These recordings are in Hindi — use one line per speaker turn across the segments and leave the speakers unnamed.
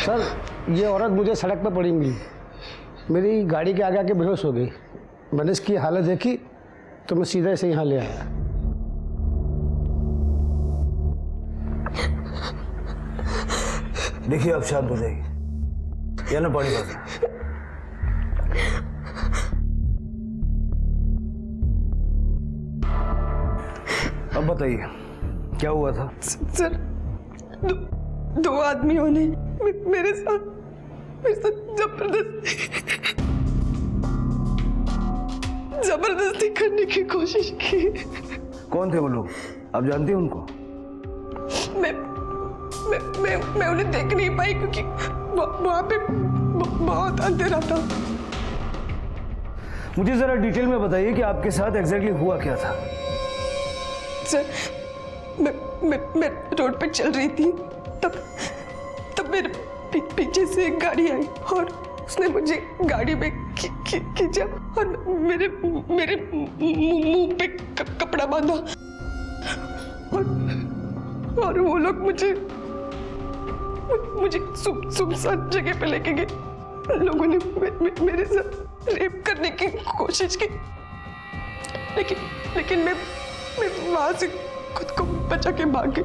सर, ये औरत मुझे सड़क पर पड़ी मिली। मेरी गाड़ी के आगे आके बेहोश हो गई। मैंने इसकी हालत देखी तो मैं सीधा इसे यहाँ ले आया।
देखिए अब शांत हो जाएगी या ना पानी पास। अब बताइए क्या हुआ था?
सर, दो आदमियों ने मेरे साथ जबरदस्ती करने की कोशिश की।
कौन थे वो लोग? आप जानती हैं उनको?
मैं उन्हें देख नहीं पाई क्योंकि वहां पे बहुत अंधेरा था।
मुझे जरा डिटेल में बताइए कि आपके साथ एग्जैक्टली हुआ क्या था?
सर, मैं रोड पे चल रही थी, तब मेरे पीछे से एक गाड़ी आई और उसने मुझे गाड़ी में खींचा और मेरे मुंह पे कपड़ा बांधा और वो लोग मुझे सुनसान जगह पे लेके गए। लोगों ने मेरे साथ रेप करने की कोशिश की, लेकिन मैं वहां से खुद को बचा के भाग गई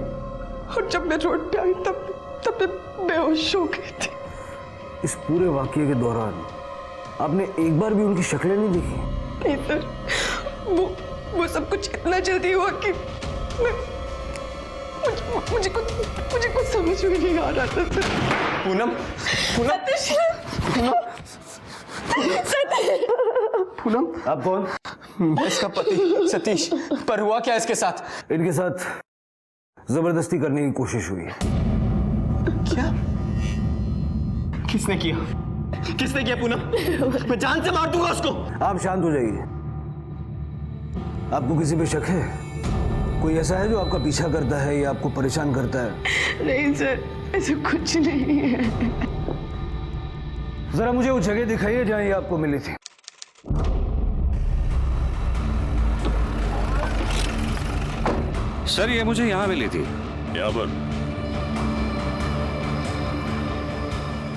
और जब मैं रोड पे आई तब मैं बेहोश हो गई थी।
इस पूरे वाकये के दौरान आपने एक बार भी उनकी शक्लें नहीं देखी?
नहीं सर, वो सब कुछ इतना जल्दी हुआ कि मुझे कुछ समझ में नहीं आ रहा था सर।
पूनम, पूनम,
आप कौन?
मैं इसका पति सतीश। पर हुआ क्या इसके साथ?
इनके साथ जबरदस्ती करने की कोशिश हुई है।
क्या? किसने किया पूनम? मैं जान से मार दूंगा उसको।
आप शांत हो जाइए। आपको किसी पे शक है? कोई ऐसा है जो आपका पीछा करता है या आपको परेशान करता है?
नहीं सर, ऐसा कुछ नहीं है।
जरा मुझे वो जगह दिखाइए जहां ये आपको मिली थी।
सर, ये मुझे यहाँ मिली थी।
यहाँ पर?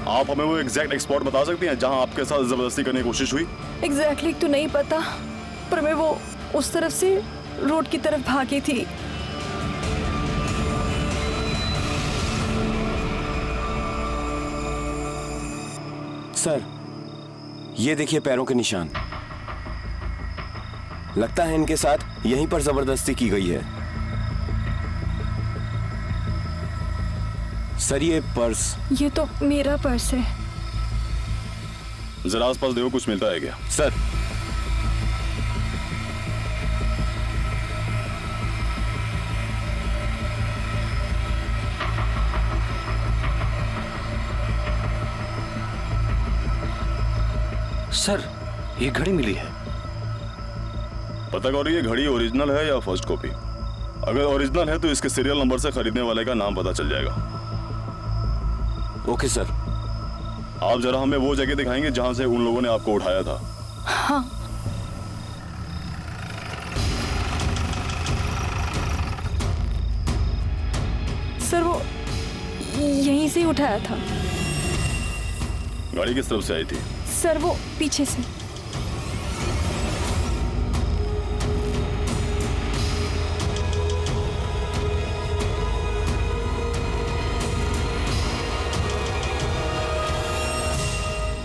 आप हमें वो एग्जैक्ट स्पॉट बता सकती हैं जहां आपके साथ जबरदस्ती करने की कोशिश हुई?
एग्जैक्टली तो नहीं पता, पर मैं वो उस तरफ से रोड की तरफ भागी थी।
सर, ये देखिए पैरों के निशान। लगता है इनके साथ यहीं पर जबरदस्ती की गई है। सर, ये पर्स।
ये तो मेरा पर्स है।
जरा आसपास देखो, कुछ मिलता है क्या?
सर, सर ये घड़ी मिली है।
पता करो ये घड़ी ओरिजिनल है या फर्स्ट कॉपी। अगर ओरिजिनल है तो इसके सीरियल नंबर से खरीदने वाले का नाम पता चल जाएगा।
Okay sir.
आप जरा हमें वो जगह दिखाएंगे जहां से उन लोगों ने आपको उठाया था।
हाँ। सर वो यहीं से ही उठाया था।
गाड़ी किस तरफ से आई थी?
सर वो पीछे से।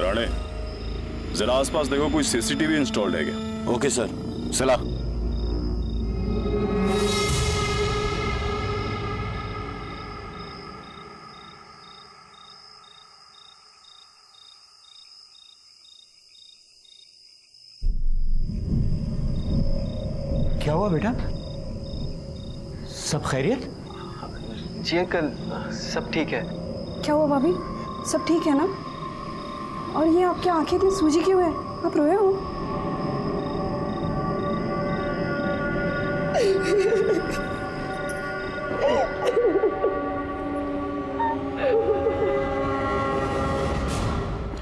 राणे, जरा आसपास देखो कोई सीसीटीवी इंस्टॉल्ड है क्या?
Okay sir. सलाह।
क्या हुआ बेटा? सब खैरियत?
जी अंकल, सब ठीक है।
क्या हुआ भाभी? सब ठीक है ना? और ये आपकी आंखें इतनी सूजी क्यों है? आप रोए हो?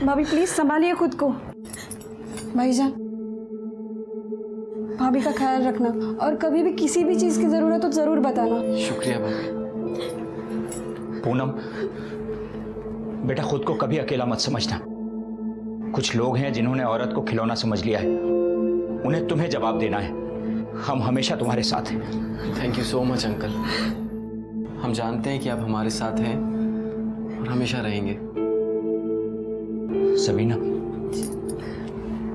भाभी प्लीज संभालिए खुद को। भाईजान, भाभी का ख्याल रखना और कभी भी किसी भी चीज की जरूरत हो तो जरूर बताना।
शुक्रिया भाभी।
पूनम, बेटा खुद को कभी अकेला मत समझना। कुछ लोग हैं जिन्होंने औरत को खिलौना समझ लिया है, उन्हें तुम्हें जवाब देना है। हम हमेशा तुम्हारे साथ हैं।
Thank you so much uncle. हम जानते हैं कि आप हमारे साथ हैं और हमेशा रहेंगे।
सबीना,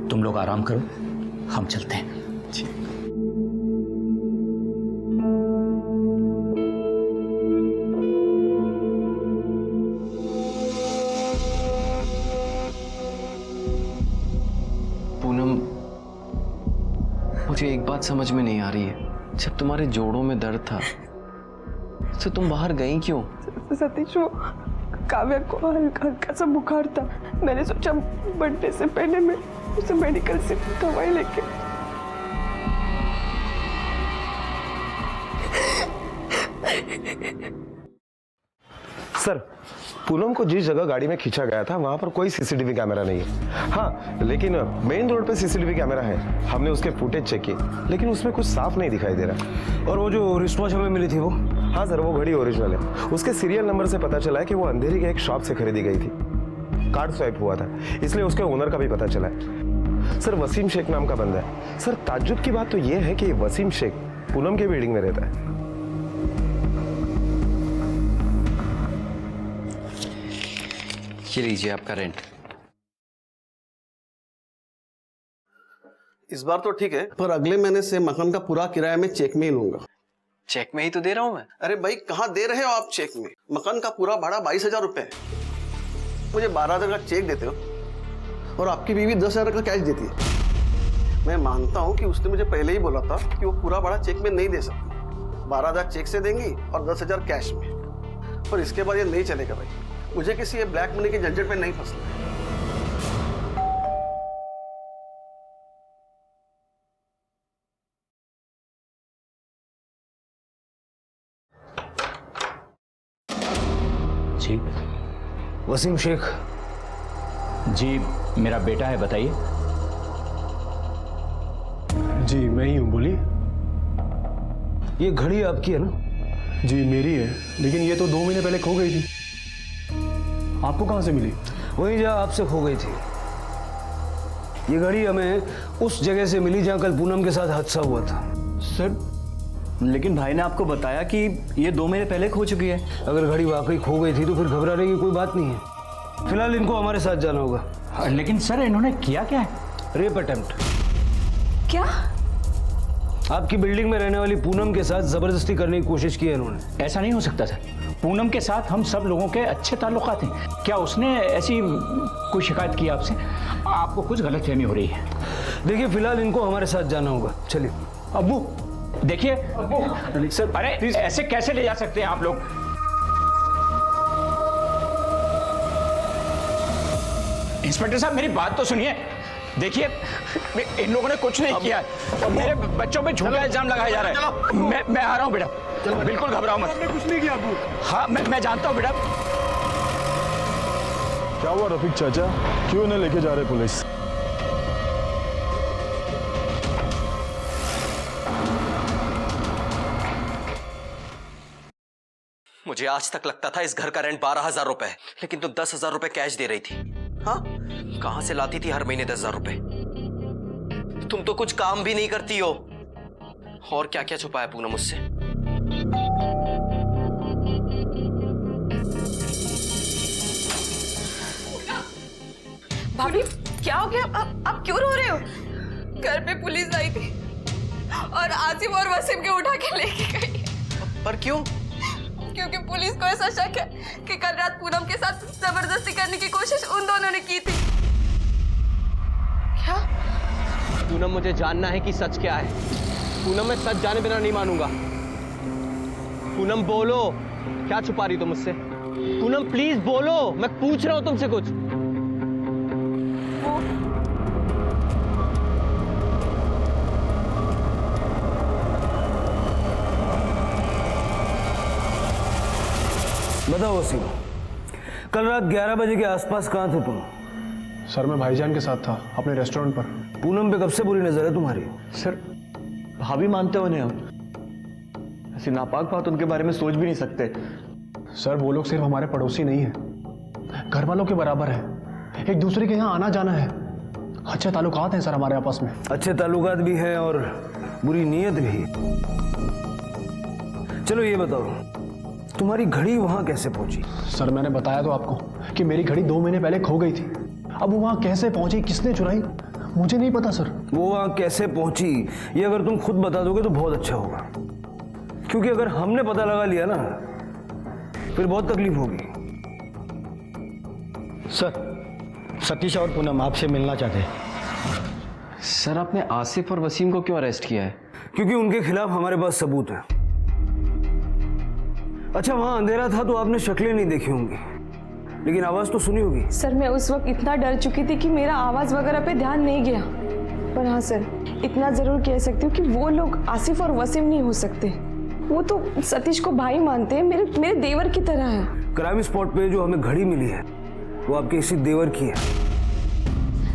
तुम लोग आराम करो, हम चलते हैं।
पूनम, मुझे एक बात समझ में नहीं आ रही है। जब तुम्हारे जोड़ों में दर्द था तो तुम बाहर गई क्यों?
सतीश, वो काव्या को हल्का हल्का सा बुखार था। मैंने सोचा बर्थडे से पहले मैं उसे मेडिकल से दवाई लेके।
सर, पूनम को जिस जगह गाड़ी में खींचा गया था वहां पर कोई सीसीटीवी कैमरा नहीं है। हाँ, लेकिन मेन रोड पे सीसीटीवी कैमरा है। हमने उसके फुटेज चेक किए, लेकिन उसमें कुछ साफ नहीं दिखाई दे रहा।
और वो जो रिस्ट वॉच हमें मिली थी वो?
हाँ सर, वो घड़ी ओरिजिनल है। उसके सीरियल नंबर से पता चला है कि वो अंधेरी के एक शॉप से खरीदी गई थी। कार्ड स्वाइप हुआ था, इसलिए उसके ओनर का भी पता चला है। सर, वसीम शेख नाम का बंदा है। सर, ताज्जुब की बात तो ये है कि वसीम शेख पूनम के बिल्डिंग में रहता है।
ये लीजिए आपका रेंट।
इस बार तो ठीक है, पर अगले महीने से मकान का पूरा किराया मैं चेक में ही लूंगा।
चेक में ही तो दे रहा हूं मैं।
अरे भाई, कहाँ दे रहे हो आप चेक में? मकान का पूरा भाड़ा 22,000 रुपए है। मुझे 12,000 का चेक देते हो और आपकी बीवी 10,000 का कैश देती है। मैं मानता हूँ कि उसने मुझे पहले ही बोला था कि वो पूरा भाड़ा चेक में नहीं दे सकती। 12,000 चेक से देंगी और 10,000 कैश में। पर इसके बाद ये नहीं चलेगा भाई। मुझे किसी ये ब्लैक मनी के झंझट में नहीं फंसना है।
जी,
वसीम शेख
जी मेरा बेटा है, बताइए।
जी मैं ही हूँ, बोलिए।
ये घड़ी आपकी है ना?
जी मेरी है, लेकिन ये तो 2 महीने पहले खो गई थी। आपको कहाँ से मिली?
वहीं जहाँ आपसे खो गई थी। ये घड़ी हमें उस जगह से मिली जहाँ कल पूनम के साथ हादसा हुआ था।
सर, लेकिन भाई ने आपको बताया कि ये 2 महीने पहले खो चुकी है।
अगर घड़ी वाकई खो गई थी तो फिर घबराने की कोई बात नहीं है। फिलहाल इनको हमारे साथ जाना होगा।
लेकिन सर, इन्होंने किया क्या है?
Rape attempt.
क्या?
आपकी बिल्डिंग में रहने वाली पूनम के साथ जबरदस्ती करने की कोशिश की है इन्होंने।
ऐसा नहीं हो सकता सर। पूनम के साथ हम सब लोगों के अच्छे ताल्लुकात हैं। क्या उसने ऐसी कोई शिकायत की आपसे? आपको कुछ गलतफहमी हो रही है।
देखिए, फिलहाल इनको हमारे साथ जाना होगा। चलिए।
अब्बू देखिए। अब्बू सर, अरे ऐसे कैसे ले जा सकते हैं आप लोग? इंस्पेक्टर साहब, मेरी बात तो सुनिए। देखिए इन लोगों ने कुछ नहीं किया है। मेरे बच्चों पे झूठा इल्जाम लगाया जा रहा है। मैं आ रहा हूँ बेटा, बिल्कुल घबराओ मत।
आपने कुछ नहीं किया अबू।
हाँ मैं जानता हूँ बेटा।
क्या हुआ रफीक चाचा, क्यों इन्हें लेके जा रहे पुलिस?
मुझे आज तक लगता था इस घर का रेंट 12,000 रुपए है, लेकिन तुम 10,000 रुपए कैश दे रही थी। हाँ, कहां से लाती थी हर महीने 10,000 रुपए? तुम तो कुछ काम भी नहीं करती हो। और क्या क्या छुपाया पूनम मुझसे?
भाभी क्या हो गया? आप क्यों रो रहे हो? घर पे पुलिस आई थी और आसिफ और वसीम के उठा के लेके गई।
पर क्यों?
क्योंकि पुलिस को ऐसा शक है कि कल रात पूनम के साथ जबरदस्ती करने की कोशिश उन दोनों ने की थी। क्या?
पूनम, मुझे जानना है कि सच क्या है। पूनम, मैं सच जाने बिना नहीं मानूंगा। पूनम बोलो, क्या छुपा रही तुम मुझसे? पूनम प्लीज बोलो, मैं पूछ रहा हूं तुमसे कुछ।
बताओ वसीम, कल रात 11 बजे के आसपास कहाँ थे तुम?
सर मैं भाईजान के साथ था अपने रेस्टोरेंट पर।
पूनम पे कब से बुरी नजर है तुम्हारी?
सर भाभी मानते हो उन्हें हम, ऐसी नापाक बात उनके बारे में सोच भी नहीं सकते।
सर वो लोग सिर्फ हमारे पड़ोसी नहीं हैं, घर वालों के बराबर है। एक दूसरे के यहाँ आना जाना है, अच्छे ताल्लुकात हैं सर हमारे आपस में।
अच्छे ताल्लुकात भी हैं और बुरी नीयत भी। चलो ये बताओ, तुम्हारी घड़ी वहां कैसे पहुंची?
सर मैंने बताया तो आपको कि मेरी घड़ी 2 महीने पहले खो गई थी। अब वो वहां कैसे पहुंची, किसने चुराई, मुझे नहीं पता सर।
वो वहां कैसे पहुंची ये अगर तुम खुद बता दोगे तो बहुत अच्छा होगा, क्योंकि अगर हमने पता लगा लिया ना फिर बहुत तकलीफ होगी।
सर सतीश और पूनम आपसे मिलना चाहते हैं।
सर आपने आसिफ और वसीम को क्यों अरेस्ट किया है?
क्योंकि उनके खिलाफ हमारे पास सबूत है। अच्छा वहां अंधेरा था तो आपने शक्लें नहीं देखी होंगी, लेकिन आवाज तो सुनी होगी।
सर मैं उस वक्त इतना डर चुकी थी कि मेरा आवाज वगैरह पे ध्यान नहीं गया। पर हाँ सर, इतना जरूर कह सकती हूँ कि वो लोग आसिफ और वसीम नहीं हो सकते। वो तो सतीश को भाई मानते हैं, मेरे देवर की तरह है।
क्राइम स्पॉट पे जो हमें घड़ी मिली है वो आपके इसी देवर की है।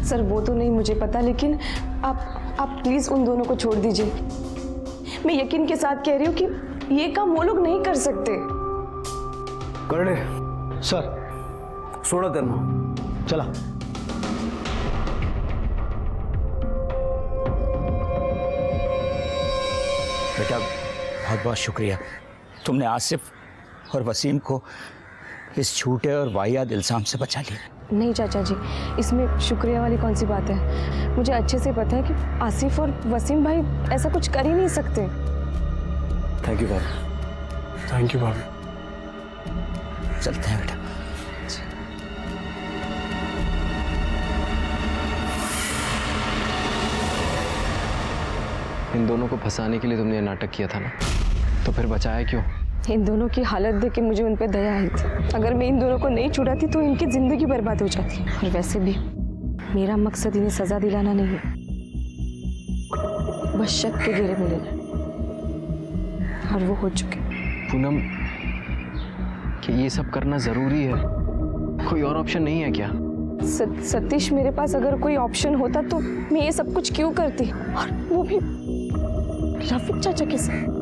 सर वो तो नहीं मुझे पता, लेकिन आप प्लीज उन दोनों को छोड़ दीजिए। मैं यकीन के साथ कह रही हूँ कि ये काम वो लोग नहीं कर सकते।
कर ले
सर
सोना तेना
चला।
बेटा बहुत बहुत शुक्रिया, तुमने आसिफ और वसीम को इस झूठे और वाहियात इल्जाम से बचा लिया।
नहीं चाचा जी, इसमें शुक्रिया वाली कौन सी बात है। मुझे अच्छे से पता है कि आसिफ और वसीम भाई ऐसा कुछ कर ही नहीं सकते।
थैंक यू भाभी।
थैंक यू भाभी।
चलते हैं बेटा।
इन दोनों को फंसाने के लिए तुमने ये नाटक किया था ना, तो फिर बचाया क्यों?
इन दोनों की हालत देख के मुझे उन पर दया आई थी। अगर मैं इन दोनों को नहीं छुड़ाती तो इनकी जिंदगी बर्बाद हो जाती। और वैसे भी मेरा मकसद इन्हें सजा दिलाना नहीं है, बस शक के घेरे में लेना, और वो हो चुके।
पूनम, कि ये सब करना जरूरी है? कोई और ऑप्शन नहीं है क्या?
सतीश, मेरे पास अगर कोई ऑप्शन होता तो मैं ये सब कुछ क्यों करती, और वो भी रफीक चाचा के साथ।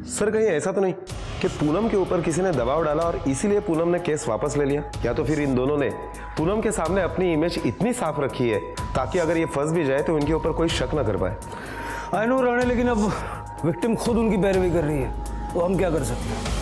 सर कहीं ऐसा तो नहीं कि पूनम के ऊपर किसी ने दबाव डाला और इसीलिए पूनम ने केस वापस ले लिया? या तो फिर इन दोनों ने पूनम के सामने अपनी इमेज इतनी साफ रखी है ताकि अगर ये फंस भी जाए तो इनके ऊपर कोई शक ना कर पाए।
आई नो राणे, लेकिन अब विक्टिम खुद उनकी पैरवी कर रही है, तो हम क्या कर सकते हैं?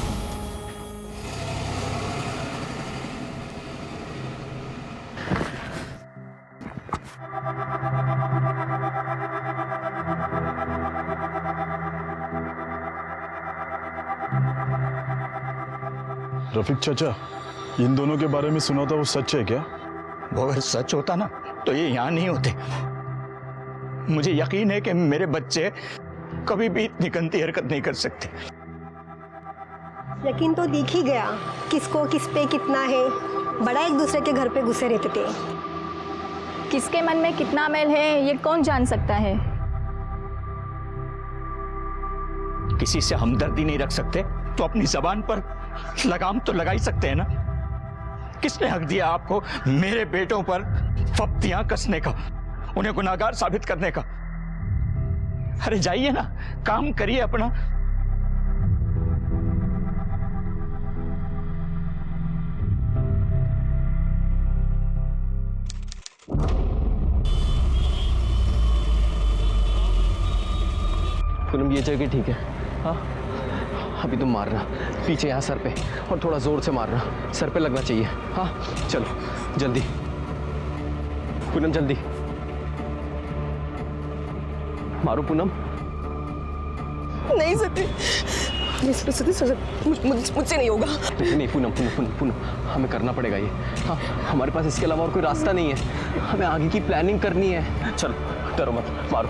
रफीक चाचा, इन दोनों के बारे में सुना था, वो सच है क्या?
वो अगर सच होता ना तो ये यहाँ नहीं होते। मुझे यकीन है कि मेरे बच्चे कभी भी इतनी गंदी हरकत नहीं कर सकते।
यकीन तो दिख ही गया किसको किस पे कितना है। बड़ा एक दूसरे के घर पे घुसे रहते थे।
किसके मन में कितना मैल है ये कौन जान सकता है।
किसी से हमदर्दी नहीं रख सकते तो अपनी जबान पर लगाम तो लगा ही सकते हैं ना। किसने हक दिया आपको मेरे बेटों पर फप्तियां कसने का, उन्हें गुनाहगार साबित करने का? अरे जाइए ना, काम करिए अपना।
पूनम ये जगह ठीक है। हाँ अभी तुम मारना पीछे यहाँ सर पे, और थोड़ा जोर से मारना, सर पे लगना चाहिए। हाँ चलो जल्दी पूनम, जल्दी मारो पूनम।
नहीं सतीश, मुझसे नहीं होगा।
नहीं पूनम पूनम पूनम पूनम, हमें करना पड़ेगा ये। हाँ हमारे पास इसके अलावा और कोई रास्ता नहीं है, हमें आगे की प्लानिंग करनी है। चलो डरो मत, मारो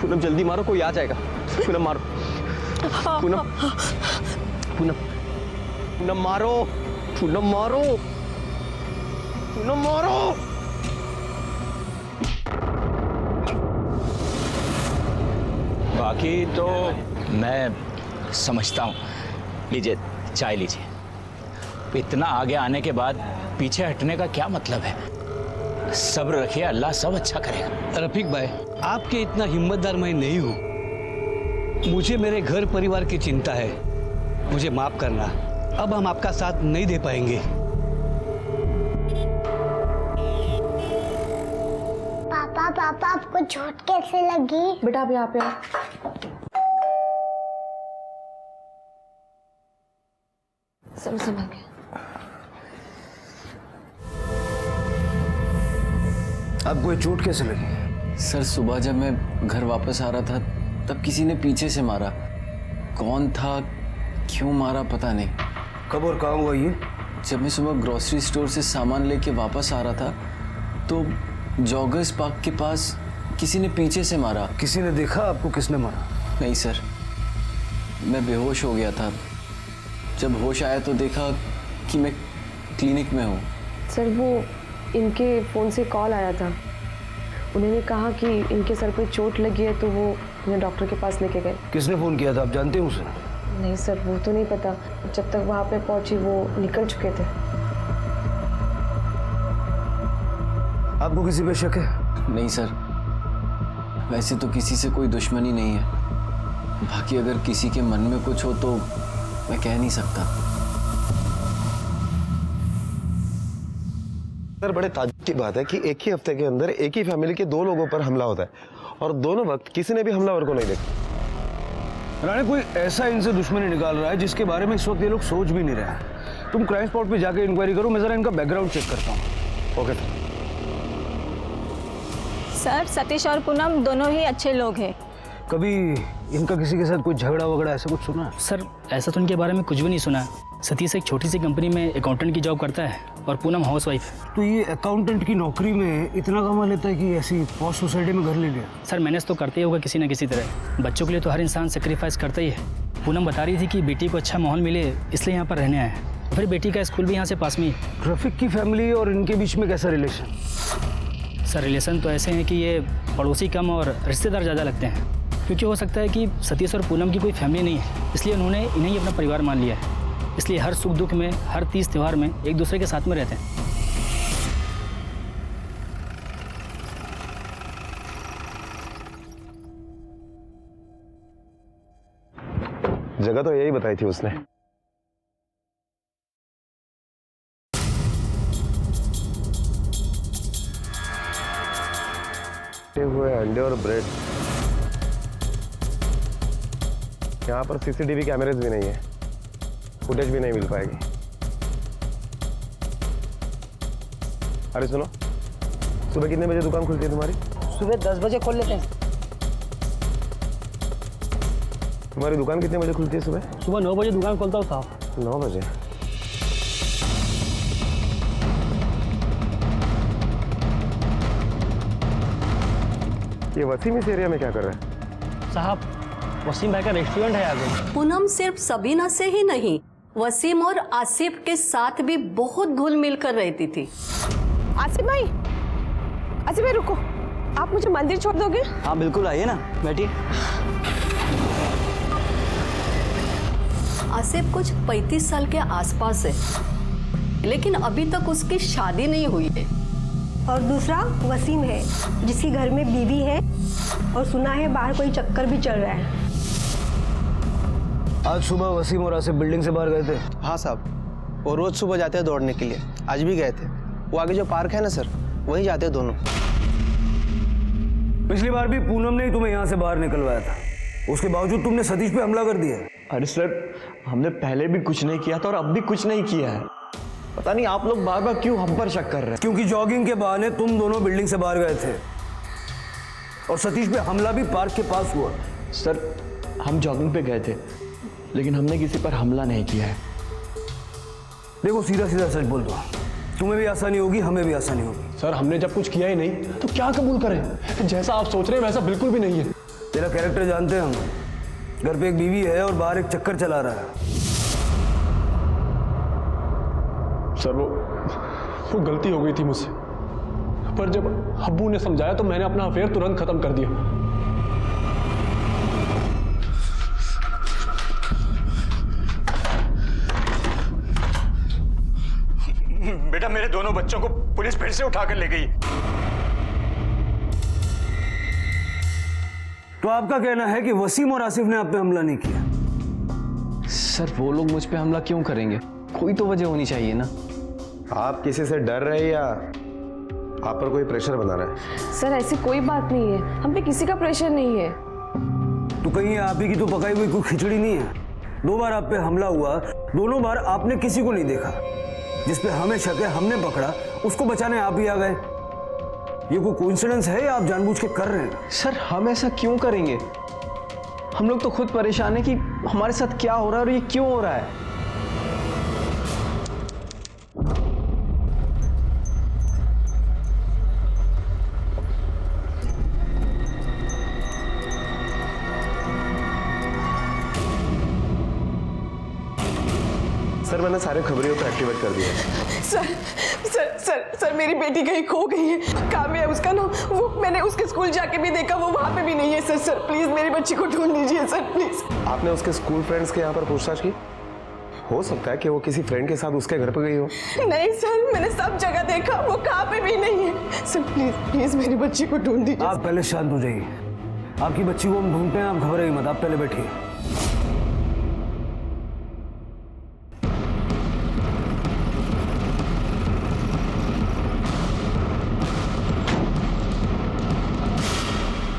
पूनम, जल्दी मारो, कोई आ जाएगा। पूनम मारो, पूनम पूनम पूनम मारो, पूनम मारो, पूनम मारो।
बाकी तो मैं समझता हूँ। लीजिए चाय लीजिए। इतना आगे आने के बाद पीछे हटने का क्या मतलब है? सब्र रखिए, अल्लाह सब अच्छा करेगा।
रफीक भाई, आपके इतना हिम्मतदार मैं नहीं हूँ। मुझे मेरे घर परिवार की चिंता है, मुझे माफ करना। अब हम आपका साथ नहीं दे पाएंगे।
पापा आपको चोट कैसे लगी?
बेटा अब यहाँ पे आओ। सब संभल के।
आपको ये चोट कैसे लगी?
सर सुबह जब मैं घर वापस आ रहा था तब किसी ने पीछे से मारा। कौन था, क्यों मारा पता नहीं।
कब और कहाँ हुआ ये?
जब मैं सुबह ग्रोसरी स्टोर से सामान लेके वापस आ रहा था तो जॉगर्स पार्क के पास किसी ने पीछे से मारा।
किसी ने देखा आपको किसने मारा?
नहीं सर, मैं बेहोश हो गया था। जब होश आया तो देखा कि मैं क्लिनिक में हूँ।
सर वो इनके फ़ोन से कॉल आया था, उन्होंने कहा कि इनके सर पे चोट लगी है तो वो उन्हें डॉक्टर के पास लेके गए।
किसने फ़ोन किया था, आप जानते हैं उसे?
नहीं सर वो तो नहीं पता, जब तक वहाँ पे पहुँची वो निकल चुके थे।
आपको किसी पे शक है?
नहीं सर, वैसे तो किसी से कोई दुश्मनी नहीं है। बाकी अगर किसी के मन में कुछ हो तो मैं कह नहीं सकता।
सर बड़े ताज्जुब की बात है कि एक ही हफ्ते के अंदर एक ही फैमिली के 2 लोगों पर हमला होता है और दोनों वक्त किसी ने भी हमलावर को नहीं देखा।
राणे, कोई ऐसा इनसे दुश्मनी निकाल रहा है जिसके बारे में इस वक्त ये लोग सोच भी नहीं रहे। तुम क्राइम स्पॉट पे जाके इंक्वायरी करो, मैं जरा इनका बैकग्राउंड चेक करता हूँ। ओके
सर सतीश और पूनम दोनों ही अच्छे लोग हैं।
कभी इनका किसी के साथ कोई झगड़ा वगड़ा ऐसा कुछ सुना?
सर ऐसा तो इनके बारे में कुछ भी नहीं सुना। सतीश एक छोटी सी कंपनी में अकाउंटेंट की जॉब करता है और पूनम हाउसवाइफ।
तो ये अकाउंटेंट की नौकरी में इतना कमा लेता है कि ऐसी पॉश सोसाइटी में घर ले लिया?
सर मैनेज तो करते ही होगा किसी न किसी तरह। बच्चों के लिए तो हर इंसान सेक्रीफाइस करता ही है। पूनम बता रही थी कि बेटी को अच्छा माहौल मिले इसलिए यहाँ पर रहने आए हैं। फिर बेटी का स्कूल भी यहाँ से पास में ही।
रफीक की फैमिली और इनके बीच में कैसा रिलेशन?
सर रिलेशन तो ऐसे हैं कि ये पड़ोसी कम और रिश्तेदार ज़्यादा लगते हैं, क्योंकि हो सकता है कि सतीश और पूनम की कोई फैमिली नहीं है, इसलिए उन्होंने इन्हें ही अपना परिवार मान लिया है। इसलिए हर सुख दुख में, हर तीज त्यौहार में एक दूसरे के साथ में रहते हैं।
जगह तो यही बताई थी उसने। हुए अंडे और ब्रेड। यहाँ पर सीसीटीवी कैमरेज भी नहीं है, फुटेज भी नहीं मिल पाएगी। अरे सुनो, सुबह कितने बजे दुकान खुलती है तुम्हारी?
सुबह 10 बजे खोल लेते हैं।
तुम्हारी दुकान कितने बजे खुलती है सुबह?
सुबह 9 बजे दुकान खोलता हूँ साहब।
9 बजे? ये वसीम इस एरिया में क्या कर रहा है?
साहब वसीम भाई का रेस्टोरेंट है आगे।
पूनम सिर्फ सबीना से ही नहीं, वसीम और आसिफ के साथ भी बहुत घुल मिल कर रहती थी।
आसिफ भाई रुको, आप मुझे मंदिर छोड़ दोगे?
हाँ बिल्कुल, आइए ना, बैठिए।
आसिफ कुछ 35 साल के आसपास है, लेकिन अभी तक उसकी शादी नहीं हुई है।
और दूसरा वसीम है, जिसकी घर में बीवी है और सुना है बाहर कोई चक्कर भी चल रहा है।
आज सुबह वसीम और आसिफ बिल्डिंग से बाहर गए थे।
हाँ साहब, वो रोज सुबह जाते हैं दौड़ने के लिए, आज भी गए थे। वो आगे जो पार्क है ना सर, वहीं जाते हैं दोनों।
पिछली बार भी पूनम ने ही तुम्हें यहाँ से बाहर निकलवाया था, उसके बावजूद तुमने सतीश पे हमला कर दिया।
अरे सर, हमने पहले भी कुछ नहीं किया था और अब भी कुछ नहीं किया है। पता नहीं आप लोग बार बार क्यों हम पर शक कर रहे हैं।
क्योंकि जॉगिंग के बहाने तुम दोनों बिल्डिंग से बाहर गए थे और सतीश पे हमला भी पार्क के पास हुआ।
सर, हम जॉगिंग पे गए थे, लेकिन हमने किसी पर हमला नहीं किया है।
देखो, सीधा सीधा सच बोल दो, तुम्हें भी आसानी होगी, हमें भी आसानी होगी।
सर, हमने जब कुछ किया ही नहीं तो क्या कबूल करें? जैसा आप सोच रहे हैं वैसा बिल्कुल भी नहीं है।
तेरा कैरेक्टर जानते हैं हम, घर पे एक बीवी है और बाहर एक चक्कर चला रहा है।
सर, वो गलती हो गई थी मुझसे, पर जब अब्बू ने समझाया तो मैंने अपना अफेयर तुरंत खत्म कर दिया।
बेटा, मेरे दोनों बच्चों को पुलिस फिर से उठाकर ले गई।
तो आपका कहना है कि वसीम और आसिफ ने आप पे हमला नहीं किया?
सर, वो लोग मुझ पे हमला क्यों करेंगे? कोई तो वजह होनी चाहिए ना।
आप किसी से डर रहे या आप पर कोई प्रेशर बना रहा है?
सर, ऐसी कोई बात नहीं है, हम पे किसी का प्रेशर नहीं है।
तो कहीं आप ही की तो पकाई हुई कोई खिचड़ी नहीं है? 2 बार आप पे हमला हुआ, दोनों बार आपने किसी को नहीं देखा। जिस पे हमें शक है, हमने पकड़ा, उसको बचाने आप ही आ गए। ये कोई कोइंसिडेंस है या आप जानबूझ के कर रहे हैं?
सर, हम ऐसा क्यों करेंगे? हम लोग तो खुद परेशान है कि हमारे साथ क्या हो रहा है और ये क्यों हो रहा है।
सर, मैंने सारे खबरियों को एक्टिवेट कर दिया।
सर, मेरी बेटी कहीं खो गई है। काव्या है उसका नाम, वो मैंने उसके स्कूल जाके भी देखा, वो वहाँ पे भी नहीं है। सर प्लीज मेरी बच्ची को ढूंढ लीजिए सर, प्लीज।
आपने उसके स्कूल फ्रेंड्स के यहाँ पर पूछताछ की? हो सकता है कि वो किसी फ्रेंड के साथ उसके घर पर गई हो।
नहीं सर, मैंने सब जगह देखा, वो कहाँ पे भी नहीं है। सर प्लीज मेरी बच्ची को ढूंढ दीजिए।
आप पहले शांत हो जाइए, आपकी बच्ची को हम ढूंढते हैं, आप घबराइए मत, आप पहले बैठिए।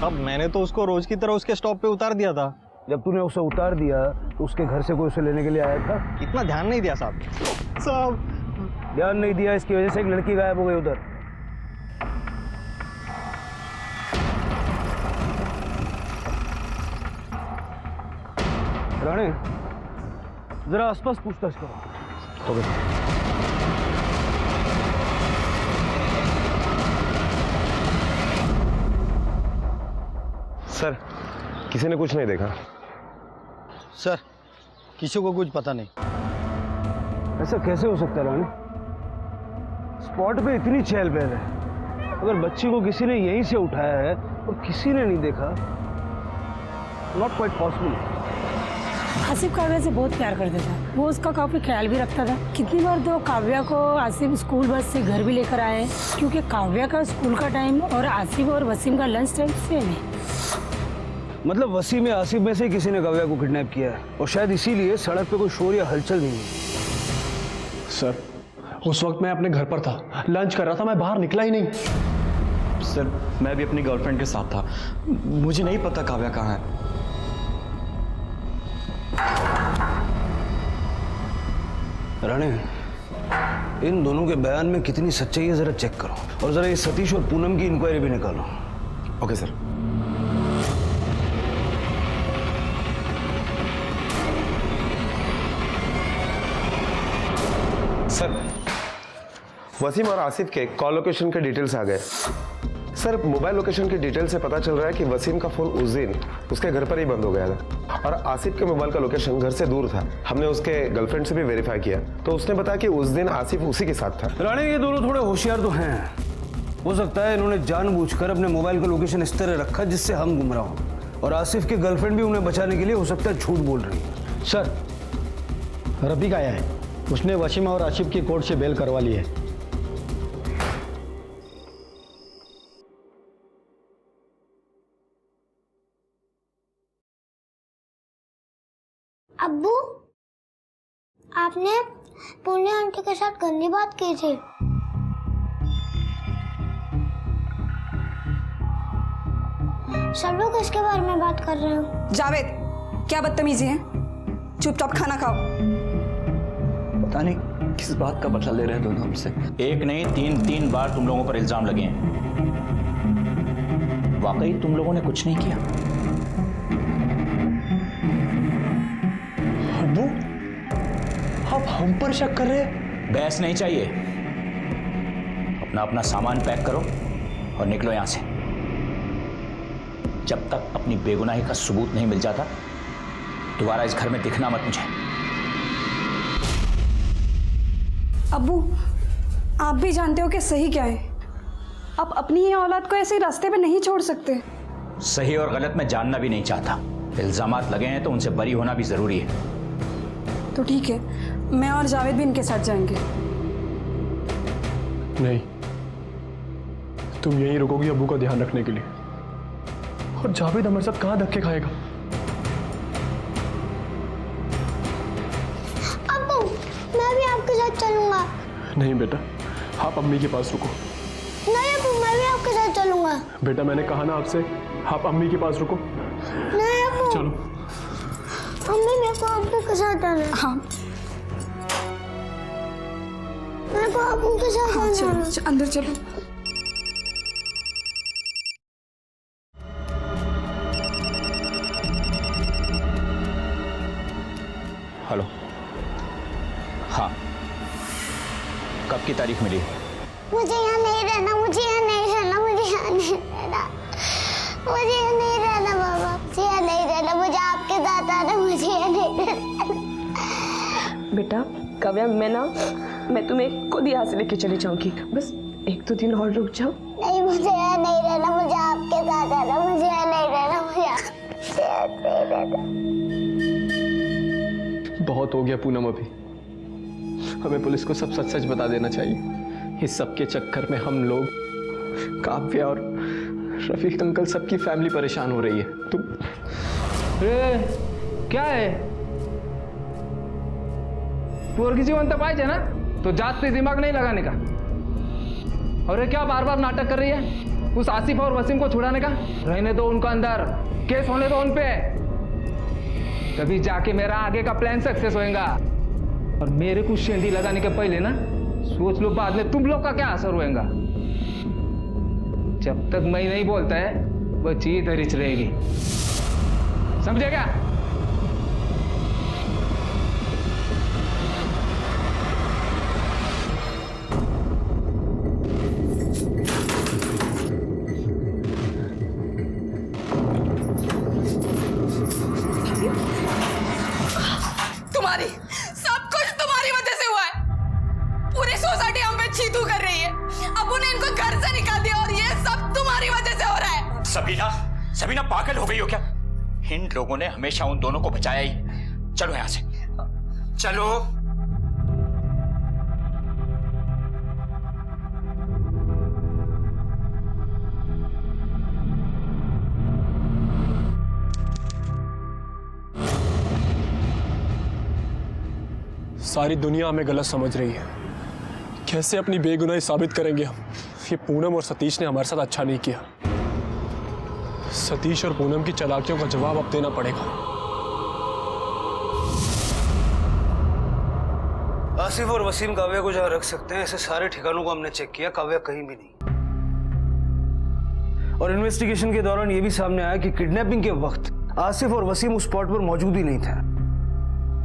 अब मैंने तो उसको रोज की तरह उसके स्टॉप पे उतार दिया था।
जब तूने उसे उतार दिया तो उसके घर से कोई उसे लेने के लिए आया था?
इतना ध्यान नहीं दिया साहब।
ध्यान नहीं दिया, इसकी वजह से एक लड़की गायब हो गई उधर। राणे, जरा आसपास पूछताछ करो। ओके।
सर, किसी ने कुछ नहीं देखा?
सर, किसी को कुछ पता नहीं।
ऐसा कैसे हो सकता है राणे? स्पॉट पे इतनी चहल पहल है, अगर बच्ची को किसी ने यहीं से उठाया है और किसी ने नहीं देखा, not quite possible.
Asif Kavya से बहुत प्यार करता था, वो उसका काफी ख्याल भी रखता था। कितनी बार तो काव्या को आसिफ स्कूल बस से घर भी लेकर आए, क्योंकि काव्या का स्कूल का टाइम और आसिफ और वसीम का लंच टाइम सेम है।
मतलब वसीम या आसिफ में से किसी ने काव्या को किडनैप किया है, और शायद इसीलिए सड़क पे कोई शोर या हलचल नहीं है।
सर, उस वक्त मैं अपने घर पर था, लंच कर रहा था, मैं बाहर निकला ही नहीं।
सर, मैं भी अपनी गर्लफ्रेंड के साथ था, मुझे नहीं पता काव्या कहाँ है।
राणे, इन दोनों के बयान में कितनी सच्चाई है जरा चेक करो, और जरा ये सतीश और पूनम की इंक्वायरी भी निकालो।
Okay sir. सर, वसीम और आसिफ के कॉल लोकेशन के डिटेल्स आ गए। सर मोबाइल लोकेशन की डिटेल से पता चल रहा है कि वसीम का फोन उस दिन उसके घर पर ही बंद हो गया था और आसिफ के मोबाइल का लोकेशन घर से दूर था। हमने उसके गर्लफ्रेंड से भी वेरीफाई किया तो उसने बताया कि उस दिन आसिफ उसी के साथ था।
रानी, ये दोनों थोड़े होशियार तो हैं। हो सकता है इन्होंने जानबूझकर अपने मोबाइल का लोकेशन इस तरह रखा जिससे हम गुमराह हों, और आसिफ की गर्लफ्रेंड भी उन्हें बचाने के लिए हो सकता है झूठ बोल रही है।
सर, रफीक आया है, उसने वसीम और आसिफ की कोर्ट से बेल करवा ली है।
अब्बू, आपने पूने आंटी के साथ गंदी बात की थी। सब लोग इसके बारे में बात कर रहे हो।
जावेद, क्या बदतमीजी है? चुपचाप खाना खाओ।
पता नहीं किस बात का बदला ले रहे हैं दोनों हमसे। एक नहीं, तीन बार तुम लोगों पर इल्जाम लगे हैं। वाकई तुम लोगों ने कुछ नहीं किया?
अब्बू, आप हम पर शक कर रहे हैं?
बहस नहीं चाहिए। अपना सामान पैक करो और निकलो यहां से। जब तक अपनी बेगुनाही का सबूत नहीं मिल जाता दोबारा इस घर में दिखना मत मुझे।
अब्बू, आप भी जानते हो कि सही क्या है। आप अपनी ही औलाद को ऐसे रास्ते पे नहीं छोड़ सकते।
सही और गलत मैं जानना भी नहीं चाहता। इल्जामात लगे हैं तो उनसे बरी होना भी जरूरी है।
तो ठीक है, मैं और जावेद भी इनके साथ जाएंगे।
नहीं, तुम यहीं रुकोगी अब्बू का ध्यान रखने के लिए। और जावेद हमारे साथ कहाँ धक्के खाएगा?
अब्बू, मैं भी आपके साथ चलूंगा।
नहीं बेटा, आप अम्मी के पास रुको।
नहीं अब्बू, मैं भी आपके साथ चलूंगा।
बेटा मैंने कहा ना आपसे, आप अम्मी के पास रुको।
नहीं अब्बू।
चलो।
अम्मी, मेरे को अब्बू के साथ जाना है।
हाँ,
मेरे को अब्बू के साथ जाना है।
अंदर चलो।
हेलो, हाँ, कब की तारीख मिली?
मुझे यहाँ नहीं रहना, मुझे यहाँ नहीं रहना, मुझे यहाँ नहीं रहना, मुझे यहाँ नहीं रहना बाबा, मुझे यहाँ नहीं रहना, मुझे आपके साथ आना, मुझे यहाँ नहीं रहना।
बेटा काव्या, मैं तुम्हें खुद यहाँ से लेके चली जाऊंगी। बस 1-2 दिन और रुक जाओ।
नहीं, मुझे यहाँ नहीं रहना, मुझे आपके साथ आना, मुझे यहाँ नहीं रहना, मुझे यहाँ नहीं रहना।
बहुत हो गया पूनम, अभी हमें पुलिस को सब सच सच बता देना चाहिए। इस सब के चक्कर में हम लोग, काव्या और रफीक अंकल, सबकी फैमिली परेशान हो रही है। तुम
क्या है? पोरगी जीवन तो पाए ना, तो जाते दिमाग नहीं लगाने का। और ये क्या बार बार नाटक कर रही है उस आसिफ और वसीम को छुड़ाने का? रहने दो उनको अंदर, केस होने दो उन पे, तभी जाके मेरा आगे का प्लान सक्सेस होएगा। और मेरे को शेंडी लगाने के पहले ना सोच लो बाद में तुम लोग का क्या असर होएगा। जब तक मैं नहीं बोलता है वो चीज धरिच रहेगी, समझे क्या?
तुम्हारी सब कुछ तुम्हारी वजह से हुआ है। पूरी सोसाइटी हम पे चीतू कर रही है। अब उन्हें इनको घर से निकाल दिया और ये सब तुम्हारी वजह से हो रहा है।
सबीना पागल हो गई हो क्या? इन लोगों ने हमेशा उन दोनों को बचाया ही। चलो यहां से, चलो।
सारी दुनिया हमें गलत समझ रही है। कैसे अपनी बेगुनाही साबित करेंगे हम? ये पूनम और सतीश ने हमारे साथ अच्छा नहीं किया। सतीश और पूनम की चालाकियों का जवाब अब देना पड़ेगा।
आसिफ और वसीम काव्या को जहां रख सकते हैं, ऐसे सारे ठिकानों को हमने चेक किया, काव्या कहीं भी नहीं। और इन्वेस्टिगेशन के दौरान यह भी सामने आया कि किडनैपिंग के वक्त आसिफ और वसीम उस स्पॉट पर मौजूद ही नहीं था।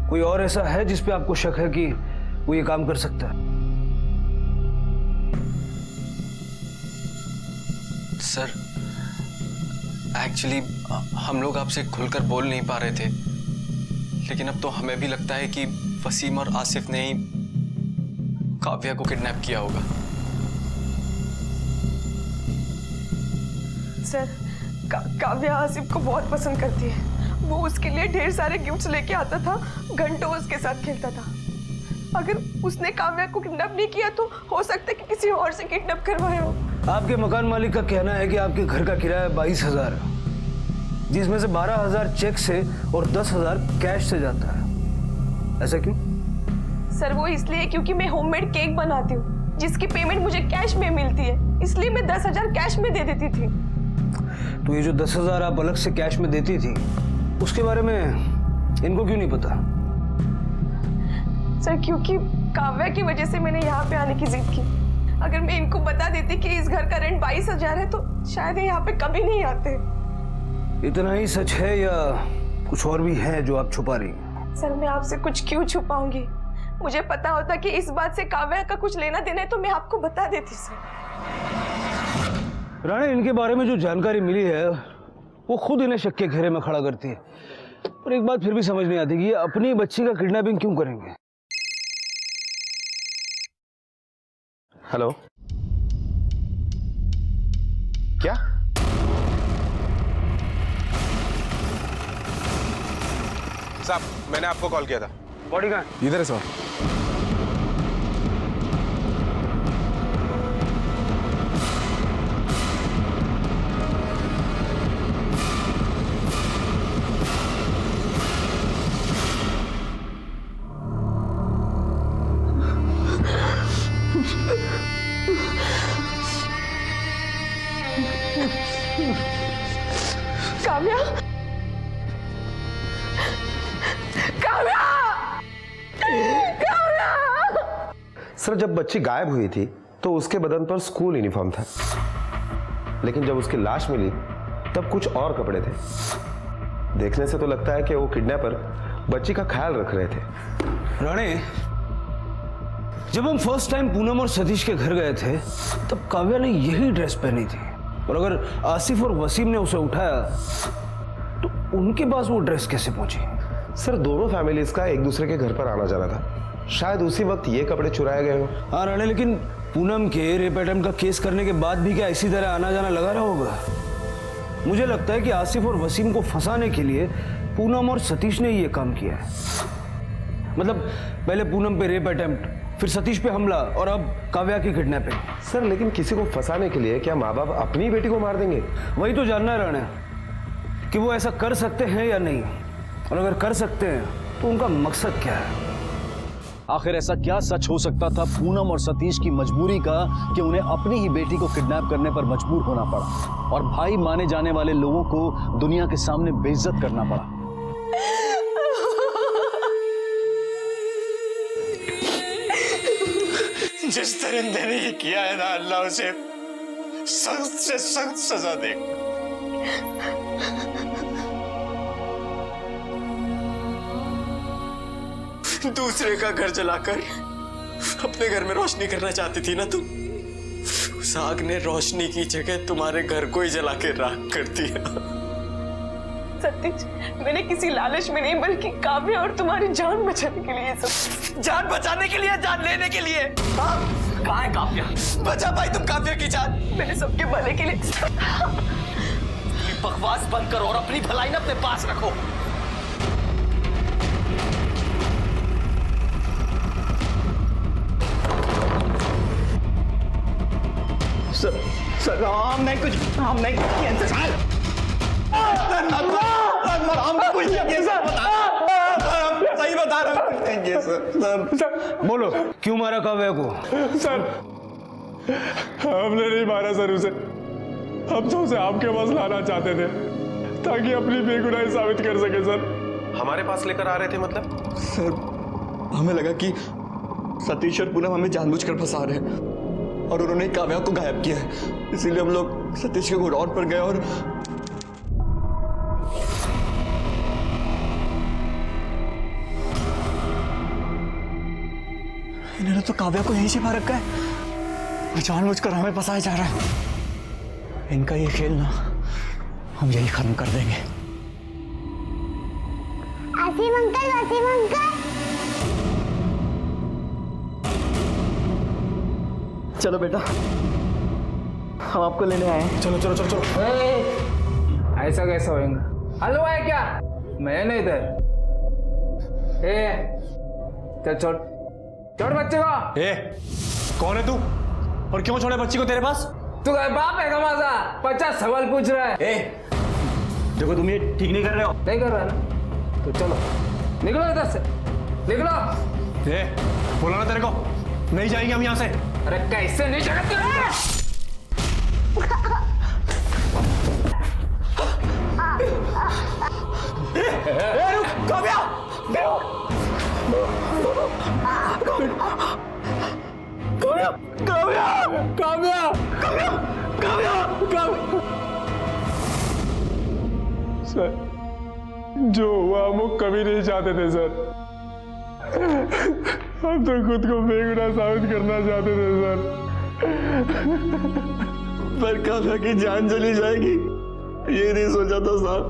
कोई और ऐसा है जिस पे आपको शक है कि वो ये काम कर सकता है?
सर एक्चुअली हम लोग आपसे खुलकर बोल नहीं पा रहे थे, लेकिन अब तो हमें भी लगता है कि वसीम और आसिफ ने ही काव्या को किडनैप किया होगा।
सर काव्या आसिफ को बहुत पसंद करती है। वो उसके लिए ढेर सारे गिफ्ट्स लेके आता था, घंटों उसके साथ खेलता था। अगर उसने काव्या को किडनैप नहीं किया तो हो सकता है कि किसी और से किडनैप करवाया हो।
आपके मकान मालिक का कहना है कि आपके घर का किराया 22,000, जिसमें से 12,000 चेक से और 10,000 कैश से जाता है। ऐसा क्यों?
सर वो इसलिए क्योंकि मैं होममेड केक बनाती हूँ, जिसकी पेमेंट मुझे कैश में मिलती है, इसलिए मैं 10,000 कैश में दे देती थी।
तो ये जो 10,000 आप अलग से कैश में देती थी, उसके बारे में इनको क्यों नहीं पता?
सर क्योंकि काव्या की वजह से मैंने यहाँ पे आने की जिद की। अगर मैं इनको बता देती कि इस घर का रेंट 22,000 है तो शायद ये यहाँ पे कभी नहीं आते।
इतना ही सच है या कुछ और भी है जो आप छुपा रही हैं?
सर मैं आपसे कुछ क्यों छुपाऊंगी? मुझे पता होता कि इस बात से काव्या का कुछ लेना देना है तो मैं आपको बता देती। सर
राणे, इनके बारे में जो जानकारी मिली है वो खुद इन्हें शक के घेरे में खड़ा करती है। और एक बात फिर भी समझ नहीं आती कि ये अपनी बच्ची का किडनैपिंग क्यों करेंगे।
हेलो, क्या? साहब मैंने आपको कॉल किया था।
बॉडी कहाँ है?
इधर है साहब।
काव्या, काव्या, काव्या।
सर जब बच्ची गायब हुई थी तो उसके बदन पर स्कूल यूनिफॉर्म था, लेकिन जब उसकी लाश मिली तब कुछ और कपड़े थे। देखने से तो लगता है कि वो किडनैपर बच्ची का ख्याल रख रहे थे।
राणे, जब हम फर्स्ट टाइम पूनम और सतीश के घर गए थे तब काव्या ने यही ड्रेस पहनी थी, और अगर आसिफ और वसीम ने उसे उठाया तो उनके पास वो ड्रेस कैसे पहुंची?
सर दोनों फैमिलीज का एक दूसरे के घर पर आना जाना था, शायद उसी वक्त ये कपड़े चुराए गए हो।
हाँ राणे, लेकिन पूनम के रेप अटेम्प्ट का केस करने के बाद भी क्या इसी तरह आना जाना लगा रहा होगा? मुझे लगता है कि आसिफ और वसीम को फंसाने के लिए पूनम और सतीश ने ये काम किया है। मतलब पहले पूनम पे रेप अटेम्प्ट, फिर सतीश पे हमला और अब काव्या की किडनैपिंग।
सर लेकिन किसी को फंसाने के लिए क्या माँ बाप अपनी बेटी को मार देंगे?
वही तो जानना है राणे कि वो ऐसा कर सकते हैं या नहीं, और अगर कर सकते हैं तो उनका मकसद क्या है?
आखिर ऐसा क्या सच हो सकता था पूनम और सतीश की मजबूरी का कि उन्हें अपनी ही बेटी को किडनैप करने पर मजबूर होना पड़ा और भाई माने जाने वाले लोगों को दुनिया के सामने बेइज्जत करना पड़ा?
जिस दरिंदे ने ये किया है ना, अल्लाह उसे सख्त से सख्त सजा दे। दूसरे का घर जलाकर अपने घर में रोशनी करना चाहती थी ना तुम? उस आग ने रोशनी की जगह तुम्हारे घर को ही जला के राख कर दिया।
सतीश, मैंने किसी लालच में नहीं बल्कि काव्या और तुम्हारी जान बचाने के लिए सब।
जान बचाने के लिए, जान लेने के लिए? हाँ? कहाँ है काव्या? बचा पाई तुम काव्या की जान?
मैंने सबके भले के लिए।
बकवास बंद करो और अपनी भलाई ना अपने पास रखो। सर हम नहीं कुछ किया सही बता रहे
सर। बोलो क्यों मारा काव्या को?
सर हमने नहीं मारा सर उसे, हम तो उसे आपके पास लाना चाहते थे ताकि अपनी बेगुनाही साबित कर सके। सर
हमारे पास लेकर आ रहे थे मतलब?
सर हमें लगा कि सतीश और पूनम हमें जानबूझकर फंसा रहे हैं और उन्होंने काव्या को गायब किया है, इसीलिए हम लोग सतीश के गोडाउन पर गए और इन्होंने तो काव्या को यहीं छिपा रखा है, जानबूझकर हमें फंसाया जा रहा है।
इनका ये खेल ना हम यही खत्म कर देंगे।
वसीम अंकल
चलो बेटा, हम आपको लेने आए हैं।
चलो चलो चलो चलो।
ऐसा कैसा होएगा? हलवा है क्या? मैं नहीं इधर। चल छोड़ छोड़ बच्चे को।
कौन है तू और क्यों छोड़े बच्ची को तेरे पास?
तू बाप है कमाजा, 50 सवाल पूछ रहा है।
देखो तुम ये ठीक नहीं कर रहे हो।
नहीं कर रहा ना तो चलो निकलो इधर से, निकलो।
बोला ना तेरे को नहीं जाएंगे हम यहाँ से।
अरे कैसे नहीं जाएगा?
सर जो हुआ हम कभी नहीं चाहते थे सर। हम तो खुद को बेगुनाह साबित करना चाहते थे सर,
पर काव्या की जान चली जाएगी ये नहीं सोचा था साहब।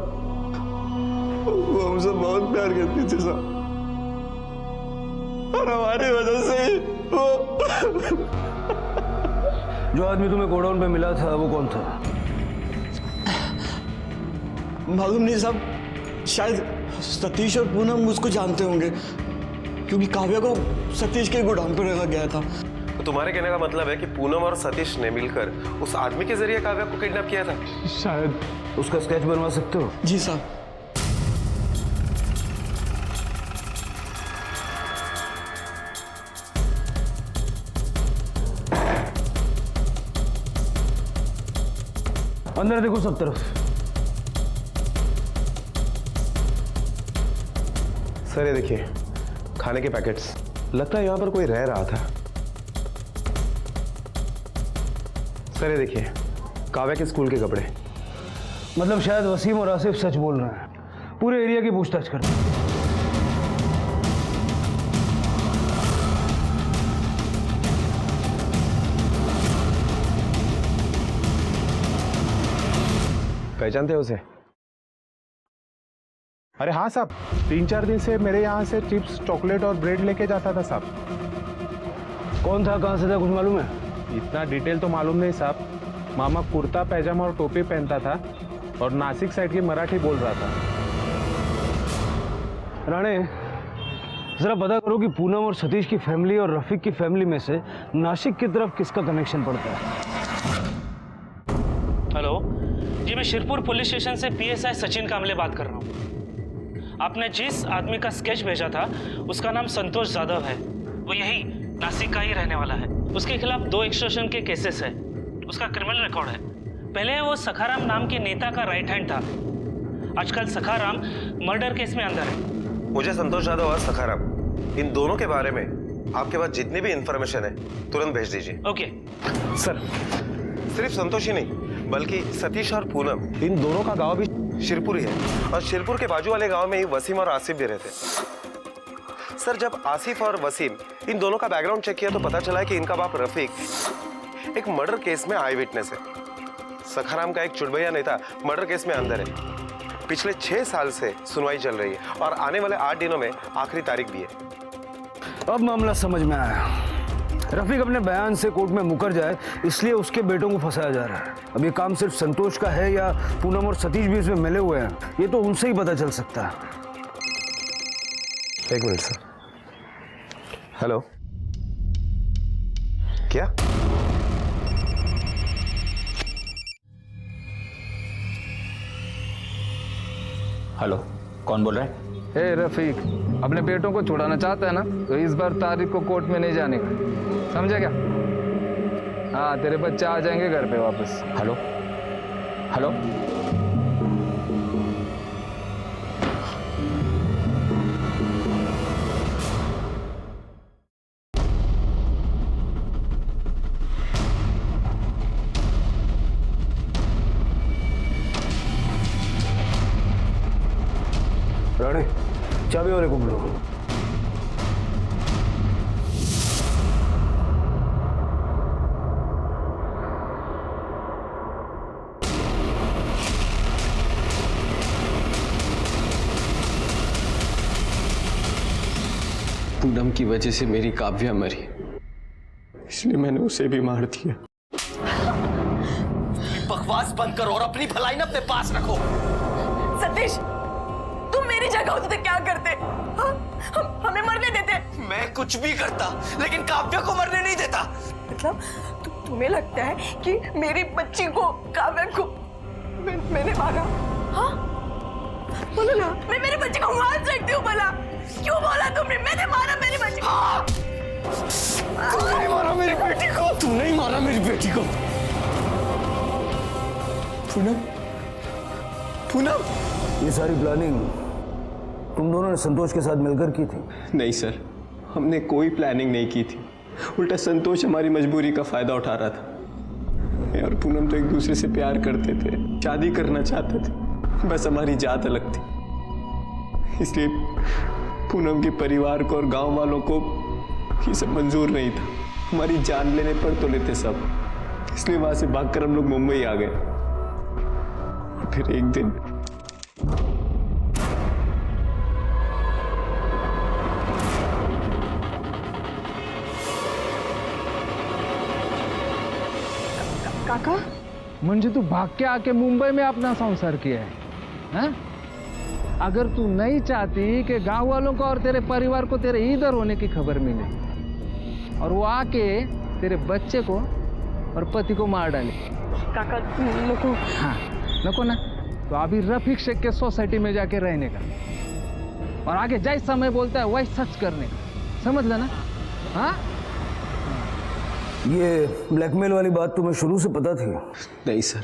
वो हमसे बहुत प्यार करती थी साहब, और हमारी वजह से ही वो
जो आदमी तुम्हें गोडाउन पे मिला था वो कौन था?
मालूम नहीं साहब, शायद सतीश और पूनम उसको जानते होंगे क्योंकि काव्या को सतीश के गोडाउन पर रखा गया था।
तो तुम्हारे कहने का मतलब है कि पूनम और सतीश ने मिलकर उस आदमी के जरिए काव्या को किडनैप किया था?
शायद।
उसका स्केच बनवा सकते हो?
जी साहब।
अंदर देखो सब तरफ।
सर ये देखिए खाने के पैकेट्स, लगता है यहाँ पर कोई रह रहा था। सर ये देखिए काव्या के स्कूल के कपड़े।
मतलब शायद वसीम और आसिफ सच बोल रहे हैं, पूरे एरिया की पूछताछ करते हैं।
पहचानते हो उसे?
अरे हाँ साहब, 3-4 दिन से मेरे यहाँ से चिप्स, चॉकलेट और ब्रेड लेके जाता था साहब।
कौन था, कहाँ से था, कुछ मालूम है?
इतना डिटेल तो मालूम नहीं साहब। मामा कुर्ता पैजामा और टोपी पहनता था और नासिक साइड की मराठी बोल रहा था।
राणे जरा पता करो कि पूनम और सतीश की फैमिली और रफीक की फैमिली में से नासिक की तरफ किसका कनेक्शन पड़ता है।
हेलो जी, मैं शिरपुर पुलिस स्टेशन से PSI सचिन कामले बात कर रहा हूँ। आपने जिस आदमी का स्केच भेजा था उसका नाम संतोष जाधव है, वो यही नासिक का ही रहने वाला है। उसके खिलाफ 2 एक्सटॉर्शन के केसेस है, उसका क्रिमिनल रिकॉर्ड है। पहले वो सखाराम नाम के नेता का राइट हैंड था, आजकल सखाराम मर्डर केस में अंदर है।
मुझे संतोष यादव और सखाराम इन दोनों के बारे में आपके पास जितनी भी इंफॉर्मेशन है तुरंत भेज दीजिए।
Okay
sir. सिर्फ संतोष ही नहीं बल्कि सतीश और पूनम इन दोनों का गांव भी शिरपुर ही है, और शिरपुर के बाजू वाले गांव में ही वसीम और आसिफ भी रहते। सर जब आसिफ और वसीम इन दोनों का बैकग्राउंड चेक किया तो पता चला कि इनका बाप रफीक एक मर्डर केस में आई विटनेस है। सखाराम का एक चुड़बैया नेता मर्डर केस में अंदर है। पिछले 6 साल से सुनवाई चल रही है और आने वाले 8 दिनों में आखिरी तारीख भी है।
अब मामला समझ में आया। रफीक अपने बयान से कोर्ट में मुकर जाए इसलिए उसके बेटों को फंसाया जा रहा है। अब ये काम सिर्फ संतोष का है या पूनम और सतीश भी इसमें मिले हुए हैं, ये तो उनसे ही पता चल सकता है।
1 मिनट सर। हेलो, क्या?
हेलो, कौन बोल रहा है?
रफीक अपने बेटों को छुड़ाना चाहता है ना, तो इस बार तारीख को कोर्ट में नहीं जाने का, समझा क्या? हाँ, तेरे बच्चे आ जाएंगे घर पे वापस।
हेलो हेलो,
राणे चाबी वाले को बुलाओ।
पूनम की वजह से मेरी काव्या मरी, इसलिए मैंने उसे भी मार दिया।
बकवास बंद करो और अपनी भलाई ना अपने पास रखो।
सतीश, तुम मेरी जगह होते तो क्या करते? हमें मरने देते?
मैं कुछ भी करता, लेकिन काव्या को मरने नहीं देता।
मतलब तुम्हें लगता है कि मेरी बच्ची को, काव्या को मैंने मारा? हाँ, बोलो ना। मैं मेरी बच्ची को मार सकती हूँ भला? क्यों बोला तुमने? मैंने मारा मेरी बच्ची को।
तुमने मारा मेरी बेटी को। तुम नहीं मारा मेरी बेटी को।
पूनम, पूनम, ये सारी प्लानिंग तुम दोनों ने संतोष के साथ मिलकर की थी?
नहीं सर, हमने कोई प्लानिंग नहीं की थी। उल्टा संतोष हमारी मजबूरी का फायदा उठा रहा था। मैं और पूनम तो एक दूसरे से प्यार करते थे, शादी करना चाहते थे, बस हमारी जात अलग थी। इसलिए पूनम के परिवार को और गांव वालों को ये सब मंजूर नहीं था। हमारी जान लेने पर तो लेते सब, इसलिए वहां से भागकर हम लोग मुंबई आ गए। फिर एक दिन
काका,
म्हणजे तू भाग के आके मुंबई में अपना संसार किया है, हैं? अगर तू नहीं चाहती कि गांव वालों को और तेरे परिवार को तेरे इधर होने की खबर मिले और वो आके तेरे बच्चे को और पति को मार डाले।
काका नको।
हाँ, नको ना, तो अभी रफीक शेख के सोसाइटी में जाके रहने का और आगे जैसा समय बोलता है वही सच करने का, समझ लेना। हाँ,
ये ब्लैकमेल वाली बात तुम्हें शुरू से पता थी?
नहीं सर,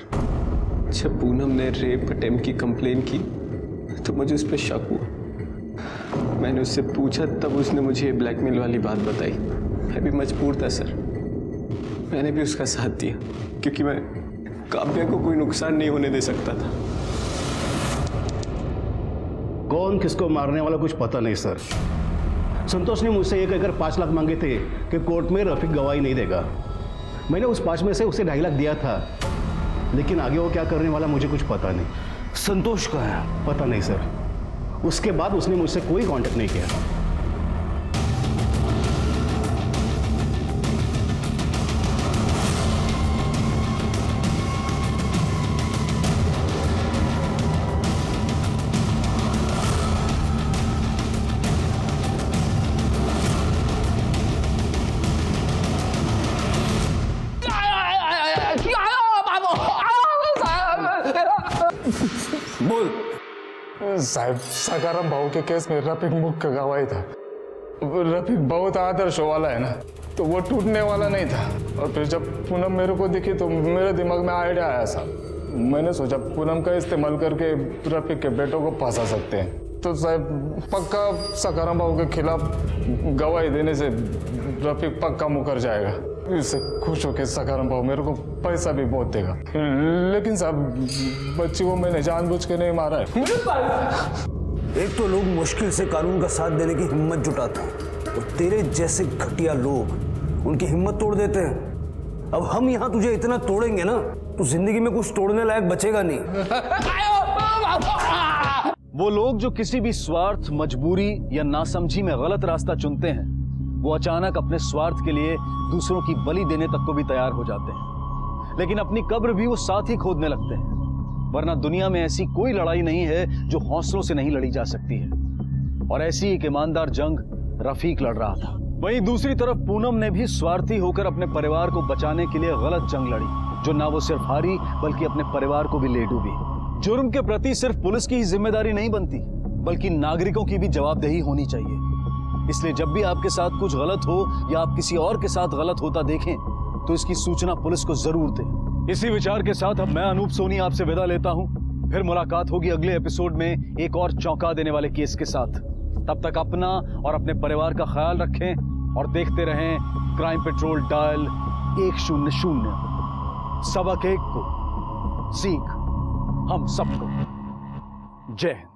जब पूनम ने रेप अटेम्प्ट की कंप्लेन की तो मुझे उस पर शक हुआ। मैंने उससे पूछा, तब उसने मुझे ब्लैकमेल वाली बात बताई। मैं भी मजबूर था सर, मैंने भी उसका साथ दिया, क्योंकि मैं काव्या को कोई नुकसान नहीं होने दे सकता था।
कौन किसको मारने वाला कुछ पता नहीं सर। संतोष ने मुझसे ये कहकर 5 लाख मांगे थे कि कोर्ट में रफीक गवाही नहीं देगा। मैंने उस 5 में से उसे 2.5 लाख दिया था, लेकिन आगे वो क्या करने वाला मुझे कुछ पता नहीं।
संतोष का है?
पता नहीं सर, उसके बाद उसने मुझसे कोई कांटेक्ट नहीं किया।
बोल।
साहब, सकाराम भाऊ के केस में रफीक मुख्य गवाही था। रफीक बहुत आदर्श वाला है ना, तो वो टूटने वाला नहीं था। और फिर जब पूनम मेरे को दिखी तो मेरे दिमाग में आइडिया आया साहब। मैंने सोचा पूनम का इस्तेमाल करके रफीक के बेटों को फंसा सकते हैं। तो साहब पक्का सकाराम भाऊ के खिलाफ गवाही देने से रफीक पक्का मुकर जाएगा। इससे खुश होकर सकाराम भाऊ मेरे को पैसा भी बहुत देगा। लेकिन साहब बच्ची को मैंने जानबूझ के नहीं मारा है।
एक तो लोग मुश्किल से कानून का साथ देने की हिम्मत जुटाते हैं और तेरे जैसे घटिया लोग उनकी हिम्मत तोड़ देते हैं। अब हम यहाँ तुझे इतना तोड़ेंगे ना, तो जिंदगी में कुछ तोड़ने लायक बचेगा नहीं।
वो लोग जो किसी भी स्वार्थ, मजबूरी या नासमझी में गलत रास्ता चुनते हैं, वो अचानक अपने स्वार्थ के लिए दूसरों की बलि देने तक को भी तैयार हो जाते हैं। लेकिन अपनी कब्र भी वो साथ ही खोदने लगते हैं। वरना दुनिया में ऐसी कोई लड़ाई नहीं है जो हौसलों से नहीं लड़ी जा सकती है। और ऐसी एक ईमानदार जंग रफीक लड़ रहा था। वहीं दूसरी तरफ पूनम ने भी स्वार्थी होकर अपने परिवार को बचाने के लिए गलत जंग लड़ी, जो ना वो सिर्फ हारी बल्कि अपने परिवार को भी ले डूबी। जुर्म के प्रति सिर्फ पुलिस की ही जिम्मेदारी नहीं बनती, बल्कि नागरिकों की भी जवाबदेही होनी चाहिए। इसलिए जब भी आपके साथ कुछ गलत हो या आप किसी और के साथ गलत होता देखें, तो इसकी सूचना पुलिस को जरूर दें। इसी विचार के साथ अब मैं अनूप सोनी आपसे विदा लेता हूं। फिर मुलाकात होगी अगले एपिसोड में एक और चौंका देने वाले केस के साथ। तब तक अपना और अपने परिवार का ख्याल रखें और देखते रहें क्राइम पेट्रोल डायल 100। सबक एक को सीख हम सबको। जय हिंद।